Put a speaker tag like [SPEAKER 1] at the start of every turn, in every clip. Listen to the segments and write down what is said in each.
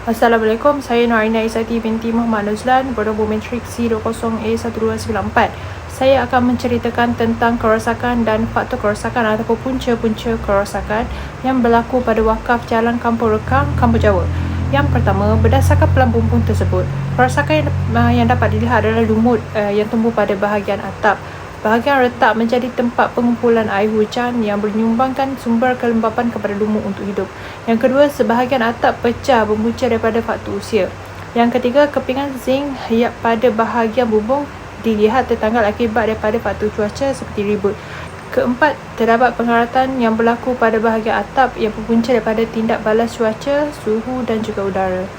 [SPEAKER 1] Assalamualaikum, saya Noorina Isati binti Muhammad Nuzlan, bernombor matrik C20A1294. Saya akan menceritakan tentang kerosakan dan faktor kerosakan ataupun punca-punca kerosakan yang berlaku pada wakaf Jalan Kampung Rekang, Kampung Jawa. Yang pertama, berdasarkan pelan bumbung tersebut, kerosakan yang dapat dilihat adalah lumut yang tumbuh pada bahagian atap. Bahagian retak menjadi tempat pengumpulan air hujan yang menyumbangkan sumber kelembapan kepada lumut untuk hidup. Yang kedua, sebahagian atap pecah berpunca daripada faktor usia. Yang ketiga, kepingan zinc pada bahagian bumbung dilihat tertanggal akibat daripada faktor cuaca seperti ribut. Keempat, terdapat pengaratan yang berlaku pada bahagian atap yang berpunca daripada tindak balas cuaca, suhu dan juga udara.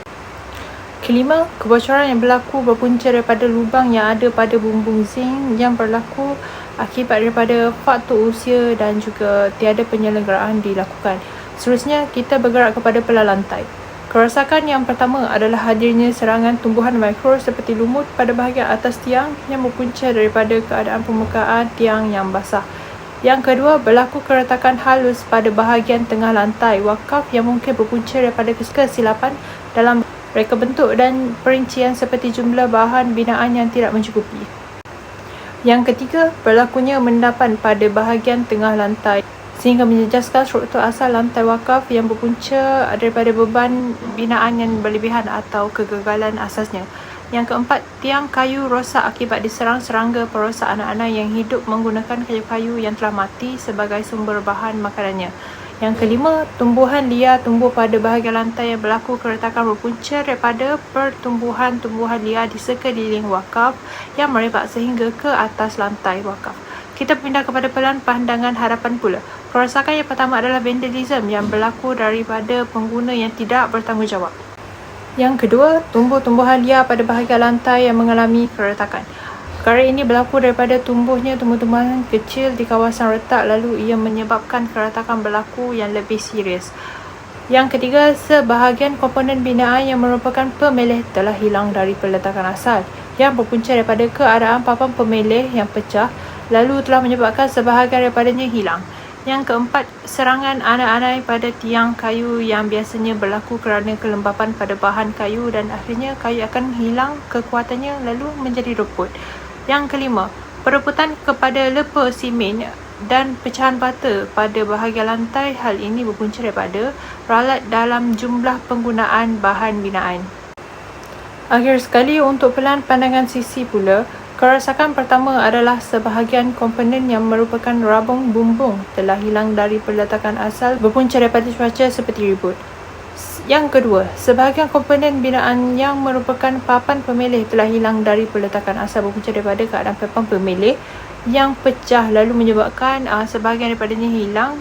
[SPEAKER 1] Kelima, kebocoran yang berlaku berpunca daripada lubang yang ada pada bumbung zinc yang berlaku akibat daripada faktor usia dan juga tiada penyelenggaraan dilakukan. Seterusnya, kita bergerak kepada pelan lantai. Kerosakan yang pertama adalah hadirnya serangan tumbuhan mikro seperti lumut pada bahagian atas tiang yang berpunca daripada keadaan permukaan tiang yang basah. Yang kedua, berlaku keretakan halus pada bahagian tengah lantai wakaf yang mungkin berpunca daripada kesilapan dalam reka bentuk dan perincian seperti jumlah bahan binaan yang tidak mencukupi. Yang ketiga, berlakunya mendapan pada bahagian tengah lantai sehingga menjejaskan struktur asal lantai wakaf yang berpunca daripada beban binaan yang berlebihan atau kegagalan asasnya. Yang keempat, tiang kayu rosak akibat diserang serangga perosak anak-anak yang hidup menggunakan kayu-kayu yang telah mati sebagai sumber bahan makanannya. Yang kelima, tumbuhan liar tumbuh pada bahagian lantai yang berlaku keretakan berpunca daripada pertumbuhan-tumbuhan liar di sekeliling wakaf yang merebak sehingga ke atas lantai wakaf. Kita pindah kepada pelan pandangan hadapan pula. Kerosakan yang pertama adalah vandalism yang berlaku daripada pengguna yang tidak bertanggungjawab. Yang kedua, tumbuh-tumbuhan liar pada bahagian lantai yang mengalami keretakan. Perkara ini berlaku daripada tumbuhnya tumbuh-tumbuhan kecil di kawasan retak lalu ia menyebabkan keretakan berlaku yang lebih serius. Yang ketiga, sebahagian komponen binaan yang merupakan pemelih telah hilang dari peletakan asal yang berpunca daripada keadaan papan pemelih yang pecah lalu telah menyebabkan sebahagian daripadanya hilang. Yang keempat, serangan anak-anak pada tiang kayu yang biasanya berlaku kerana kelembapan pada bahan kayu dan akhirnya kayu akan hilang kekuatannya lalu menjadi reput. Yang kelima, perebutan kepada lepa simen dan pecahan bata pada bahagian lantai. Hal ini berpunca daripada ralat dalam jumlah penggunaan bahan binaan. Akhir sekali, untuk pelan pandangan sisi pula, kerosakan pertama adalah sebahagian komponen yang merupakan rabung bumbung telah hilang dari peletakan asal berpunca daripada cuaca seperti ribut. Yang kedua, sebahagian komponen binaan yang merupakan papan pemelih telah hilang dari peletakan asal berpunca daripada keadaan papan pemelih yang pecah lalu menyebabkan sebahagian daripadanya hilang.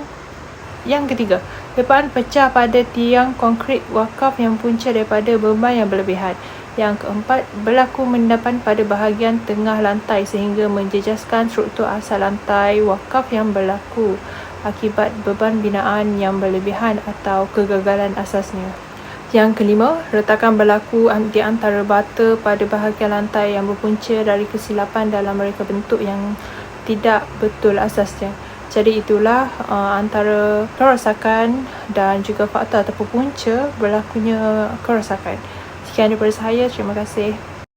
[SPEAKER 1] Yang ketiga, lepaan pecah pada tiang konkrit wakaf yang punca daripada beban yang berlebihan. Yang keempat, berlaku mendapan pada bahagian tengah lantai sehingga menjejaskan struktur asal lantai wakaf yang berlaku akibat beban binaan yang berlebihan atau kegagalan asasnya. Yang kelima, retakan berlaku di antara bata pada bahagian lantai yang berpunca dari kesilapan dalam reka bentuk yang tidak betul asasnya. Jadi itulah antara kerosakan dan juga faktor ataupun punca berlakunya kerosakan. Sekian daripada saya, terima kasih.